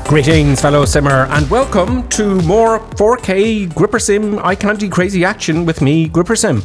Greetings fellow simmer and welcome to more 4K Gripper Sim eye candy crazy action with me, Gripper Sim.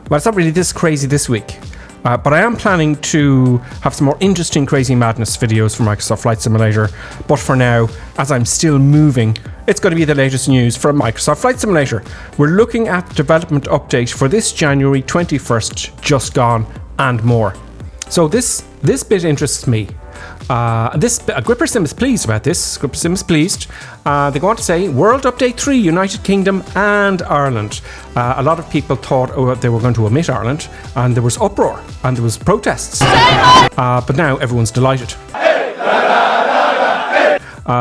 Well, it's not really this crazy this week, but I am planning to have some more interesting crazy madness videos for Microsoft Flight Simulator. But for now, as I'm still moving, it's going to be the latest news from Microsoft Flight Simulator. We're looking at the development update for this January 21st, just gone, and more. So this bit interests me. Gripper Sim is pleased about this. Gripper Sim is pleased. They go on to say World Update 3, United Kingdom and Ireland. A lot of people thought they were going to omit Ireland, and there was uproar and there was protests. But now everyone's delighted.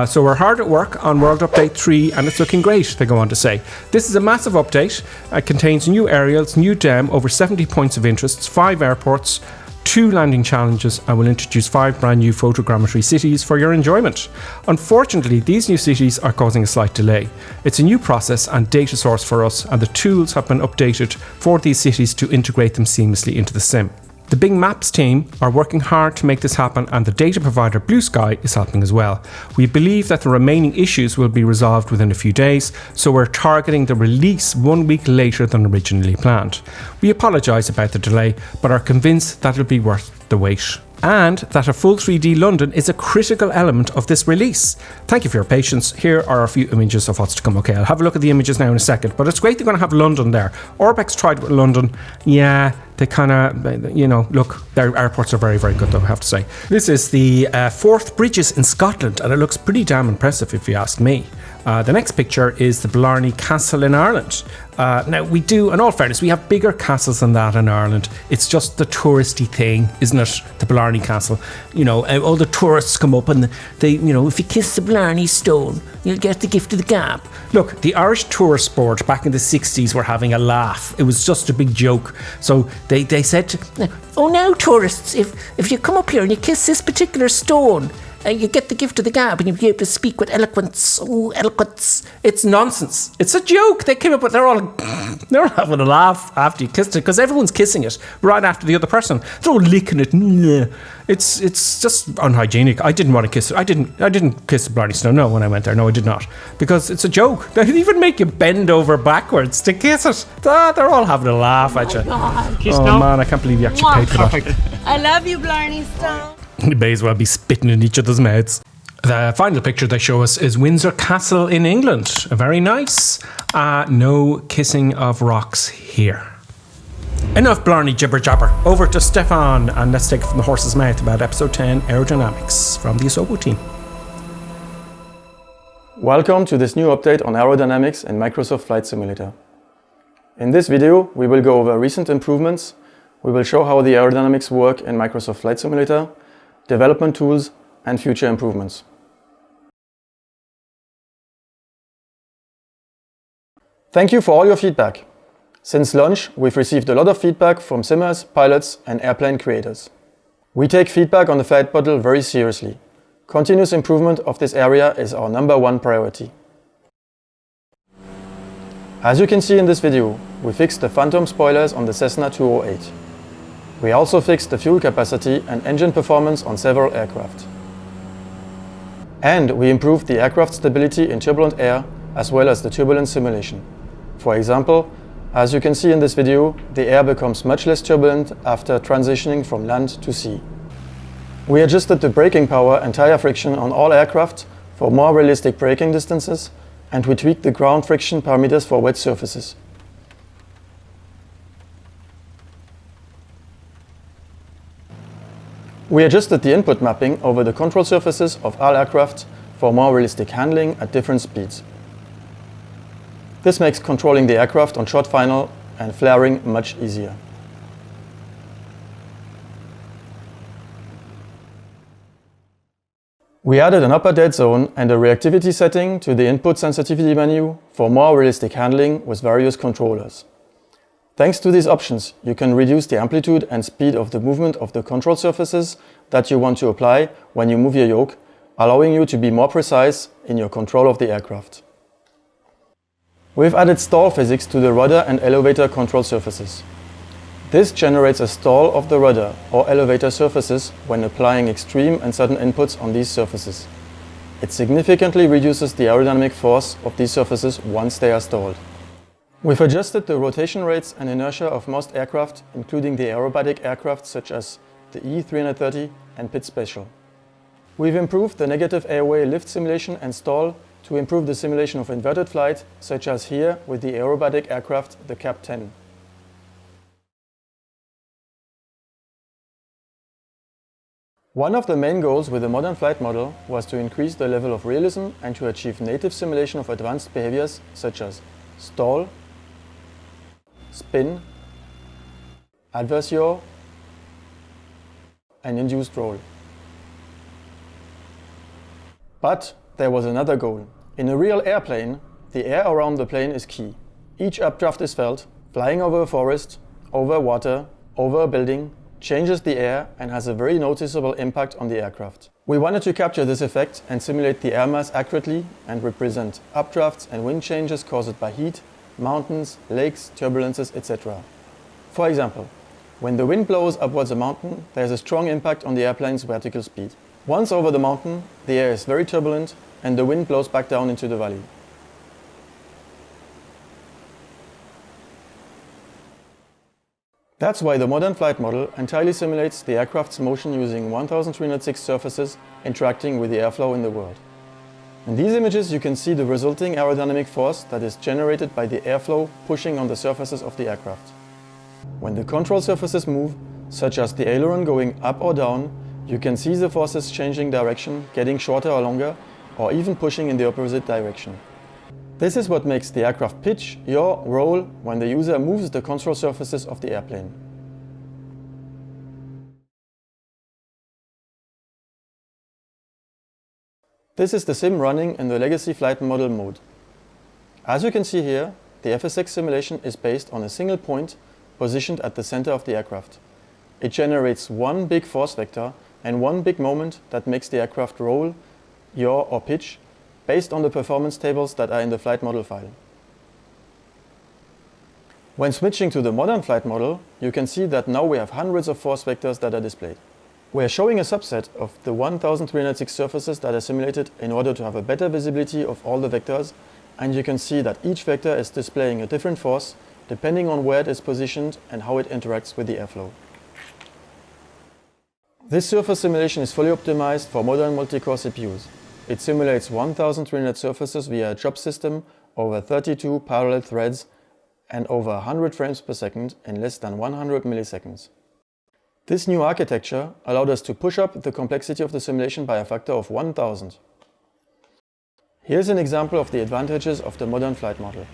So we're hard at work on World Update 3 and it's looking great, they go on to say. This is a massive update. It contains new aerials, new DEM, over 70 points of interest, 5 airports, 2 landing challenges, and will introduce 5 brand new photogrammetry cities for your enjoyment. Unfortunately, these new cities are causing a slight delay. It's a new process and data source for us, and the tools have been updated for these cities to integrate them seamlessly into the sim. The Bing Maps team are working hard to make this happen, and the data provider Blue Sky is helping as well. We believe that the remaining issues will be resolved within a few days, so we're targeting the release 1 week later than originally planned. We apologise about the delay, but are convinced that it'll be worth the wait, and that a full 3D London is a critical element of this release. Thank you for your patience. Here are a few images of what's to come. Okay, I'll have a look at the images now in a second, but it's great they're going to have London there. Orbex tried with London. Yeah, they kind of, look, their airports are very, very good though, I have to say. This is the Forth Bridges in Scotland, and it looks pretty damn impressive if you ask me. The next picture is the Blarney Castle in Ireland. Now we do, in all fairness, we have bigger castles than that in Ireland. It's just the touristy thing, isn't it? The Blarney Castle. You know, all the tourists come up and they, if you kiss the Blarney Stone, you'll get the gift of the gap. Look, the Irish tourist board back in the 60s were having a laugh. It was just a big joke. So they said, oh now tourists, if you come up here and you kiss this particular stone, you get the gift of the gab and you'll be able to speak with eloquence. Oh, eloquence. It's nonsense. It's a joke. They came up with, they're all having a laugh after you kissed it, because everyone's kissing it right after the other person. They're all licking it. It's just unhygienic. I didn't want to kiss it. I didn't kiss the Blarney Stone, no, when I went there. No, I did not. Because it's a joke. They even make you bend over backwards to kiss it. They're all having a laugh at you. Oh man, I can't believe you actually paid for that. I love you, Blarney Stone. They may as well be spitting in each other's mouths. The final picture they show us is Windsor Castle in England. Very nice. No kissing of rocks here. Enough Blarney jibber jabber. Over to Stefan, and let's take it from the horse's mouth about episode 10 Aerodynamics from the Asobo team. Welcome to this new update on Aerodynamics in Microsoft Flight Simulator. In this video, we will go over recent improvements. We will show how the aerodynamics work in Microsoft Flight Simulator, development tools, and future improvements. Thank you for all your feedback. Since launch, we've received a lot of feedback from simmers, pilots, and airplane creators. We take feedback on the flight model very seriously. Continuous improvement of this area is our #1 priority. As you can see in this video, we fixed the phantom spoilers on the Cessna 208. We also fixed the fuel capacity and engine performance on several aircraft. And we improved the aircraft stability in turbulent air as well as the turbulence simulation. For example, as you can see in this video, the air becomes much less turbulent after transitioning from land to sea. We adjusted the braking power and tire friction on all aircraft for more realistic braking distances, and we tweaked the ground friction parameters for wet surfaces. We adjusted the input mapping over the control surfaces of all aircraft for more realistic handling at different speeds. This makes controlling the aircraft on short final and flaring much easier. We added an upper dead zone and a reactivity setting to the input sensitivity menu for more realistic handling with various controllers. Thanks to these options, you can reduce the amplitude and speed of the movement of the control surfaces that you want to apply when you move your yoke, allowing you to be more precise in your control of the aircraft. We've added stall physics to the rudder and elevator control surfaces. This generates a stall of the rudder or elevator surfaces when applying extreme and sudden inputs on these surfaces. It significantly reduces the aerodynamic force of these surfaces once they are stalled. We've adjusted the rotation rates and inertia of most aircraft, including the aerobatic aircraft such as the E330 and Pitt Special. We've improved the negative airway lift simulation and stall to improve the simulation of inverted flight, such as here with the aerobatic aircraft, the Cap 10. One of the main goals with the modern flight model was to increase the level of realism and to achieve native simulation of advanced behaviors such as stall, spin, adverse yaw, and induced roll. But there was another goal. In a real airplane, the air around the plane is key. Each updraft is felt, flying over a forest, over water, over a building, changes the air and has a very noticeable impact on the aircraft. We wanted to capture this effect and simulate the air mass accurately and represent updrafts and wind changes caused by heat, mountains, lakes, turbulences, etc. For example, when the wind blows upwards a mountain, there is a strong impact on the airplane's vertical speed. Once over the mountain, the air is very turbulent and the wind blows back down into the valley. That's why the modern flight model entirely simulates the aircraft's motion using 1306 surfaces interacting with the airflow in the world. In these images you can see the resulting aerodynamic force that is generated by the airflow pushing on the surfaces of the aircraft. When the control surfaces move, such as the aileron going up or down, you can see the forces changing direction, getting shorter or longer, or even pushing in the opposite direction. This is what makes the aircraft pitch, yaw, roll when the user moves the control surfaces of the airplane. This is the sim running in the legacy flight model mode. As you can see here, the FSX simulation is based on a single point positioned at the center of the aircraft. It generates one big force vector and one big moment that makes the aircraft roll, yaw or pitch based on the performance tables that are in the flight model file. When switching to the modern flight model, you can see that now we have hundreds of force vectors that are displayed. We are showing a subset of the 1306 surfaces that are simulated in order to have a better visibility of all the vectors, and you can see that each vector is displaying a different force depending on where it is positioned and how it interacts with the airflow. This surface simulation is fully optimized for modern multi-core CPUs. It simulates 1300 surfaces via a job system over 32 parallel threads and over 100 frames per second in less than 100 milliseconds. This new architecture allowed us to push up the complexity of the simulation by a factor of 1000. Here's an example of the advantages of the modern flight model.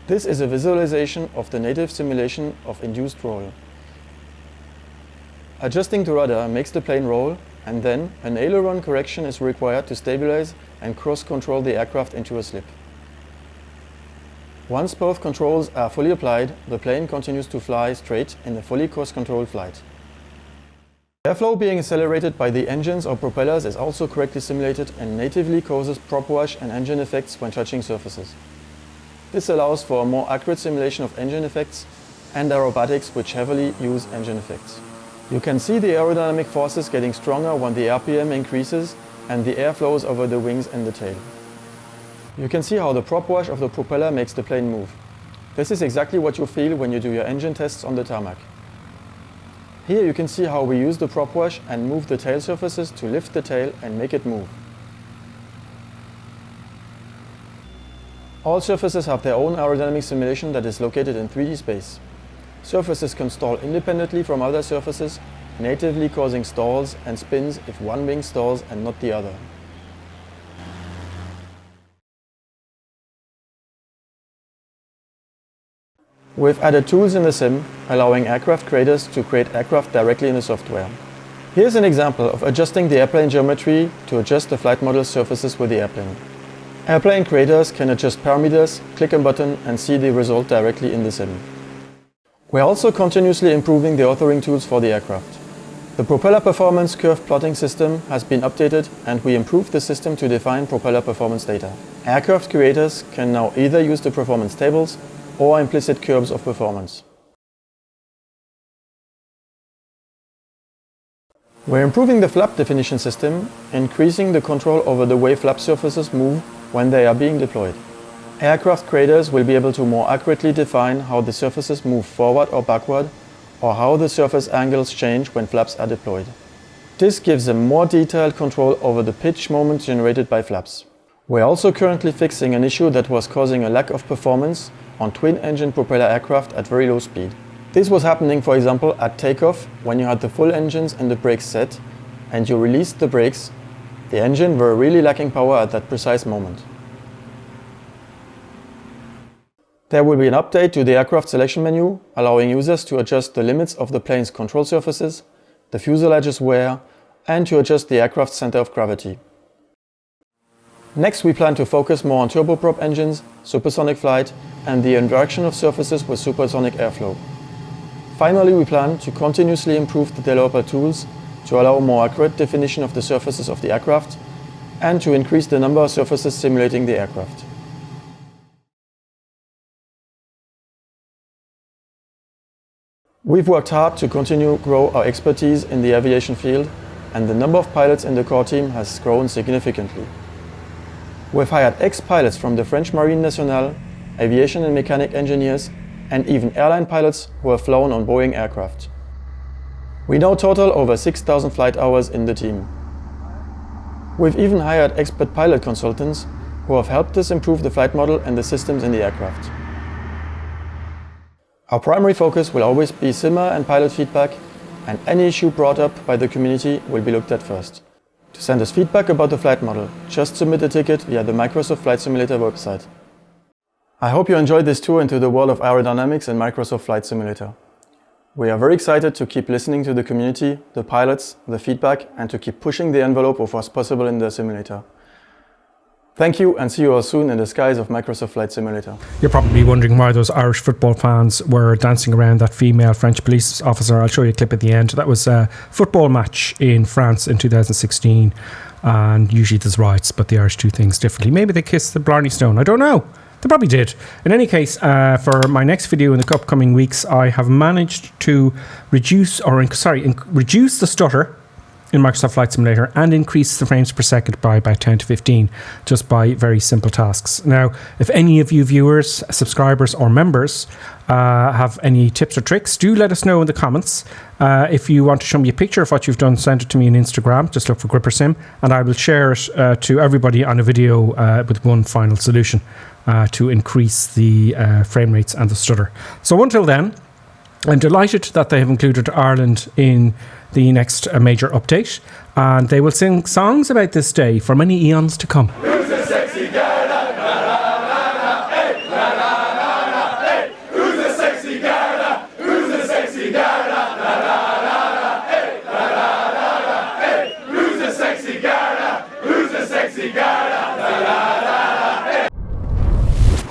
This is a visualization of the native simulation of induced roll. Adjusting the rudder makes the plane roll, and then an aileron correction is required to stabilize and cross-control the aircraft into a slip. Once both controls are fully applied, the plane continues to fly straight in a fully cross-controlled flight. Airflow being accelerated by the engines or propellers is also correctly simulated and natively causes prop wash and engine effects when touching surfaces. This allows for a more accurate simulation of engine effects and aerobatics, which heavily use engine effects. You can see the aerodynamic forces getting stronger when the RPM increases and the air flows over the wings and the tail. You can see how the prop wash of the propeller makes the plane move. This is exactly what you feel when you do your engine tests on the tarmac. Here you can see how we use the prop wash and move the tail surfaces to lift the tail and make it move. All surfaces have their own aerodynamic simulation that is located in 3D space. Surfaces can stall independently from other surfaces, natively causing stalls and spins if one wing stalls and not the other. We've added tools in the sim, allowing aircraft creators to create aircraft directly in the software. Here's an example of adjusting the airplane geometry to adjust the flight model's surfaces with the airplane. Airplane creators can adjust parameters, click a button and see the result directly in the sim. We're also continuously improving the authoring tools for the aircraft. The propeller performance curve plotting system has been updated and we improved the system to define propeller performance data. Aircraft creators can now either use the performance tables or implicit curves of performance. We're improving the flap definition system, increasing the control over the way flap surfaces move when they are being deployed. Aircraft creators will be able to more accurately define how the surfaces move forward or backward, or how the surface angles change when flaps are deployed. This gives them more detailed control over the pitch moment generated by flaps. We're also currently fixing an issue that was causing a lack of performance on twin-engine propeller aircraft at very low speed. This was happening, for example, at takeoff when you had the full engines and the brakes set, and you released the brakes. The engine were really lacking power at that precise moment. There will be an update to the aircraft selection menu, allowing users to adjust the limits of the plane's control surfaces, the fuselage's wear, and to adjust the aircraft's center of gravity. Next, we plan to focus more on turboprop engines, supersonic flight, and the interaction of surfaces with supersonic airflow. Finally, we plan to continuously improve the developer tools to allow more accurate definition of the surfaces of the aircraft and to increase the number of surfaces simulating the aircraft. We've worked hard to continue to grow our expertise in the aviation field, and the number of pilots in the core team has grown significantly. We've hired ex-pilots from the French Marine Nationale, aviation and mechanic engineers, and even airline pilots who have flown on Boeing aircraft. We now total over 6,000 flight hours in the team. We've even hired expert pilot consultants who have helped us improve the flight model and the systems in the aircraft. Our primary focus will always be simmer and pilot feedback, and any issue brought up by the community will be looked at first. To send us feedback about the flight model, just submit a ticket via the Microsoft Flight Simulator website. I hope you enjoyed this tour into the world of aerodynamics and Microsoft Flight Simulator. We are very excited to keep listening to the community, the pilots, the feedback, and to keep pushing the envelope of what's possible in the simulator. Thank you, and see you all soon in the skies of Microsoft Flight Simulator. You're probably wondering why those Irish football fans were dancing around that female French police officer. I'll show you a clip at the end. That was a football match in France in 2016. And usually there's riots, but the Irish do things differently. Maybe they kissed the Blarney Stone. I don't know. They probably did. In any case, for my next video in the upcoming weeks, I have managed to reduce the stutter in Microsoft Flight Simulator and increase the frames per second by about 10 to 15 just by very simple tasks. Now, if any of you viewers, subscribers or members have any tips or tricks, do let us know in the comments. If you want to show me a picture of what you've done, send it to me on Instagram. Just look for GripperSim and I will share it to everybody on a video with one final solution to increase the frame rates and the stutter. So until then, I'm delighted that they have included Ireland in the next major update, and they will sing songs about this day for many eons to come. Who's a sexy girl? La, la, la, la, hey, la, la, la, la, hey. Who's a sexy girl? Who's a sexy girl? La, la, la, la, hey, la, la, la, la, hey. Who's a sexy girl? Who's a sexy girl?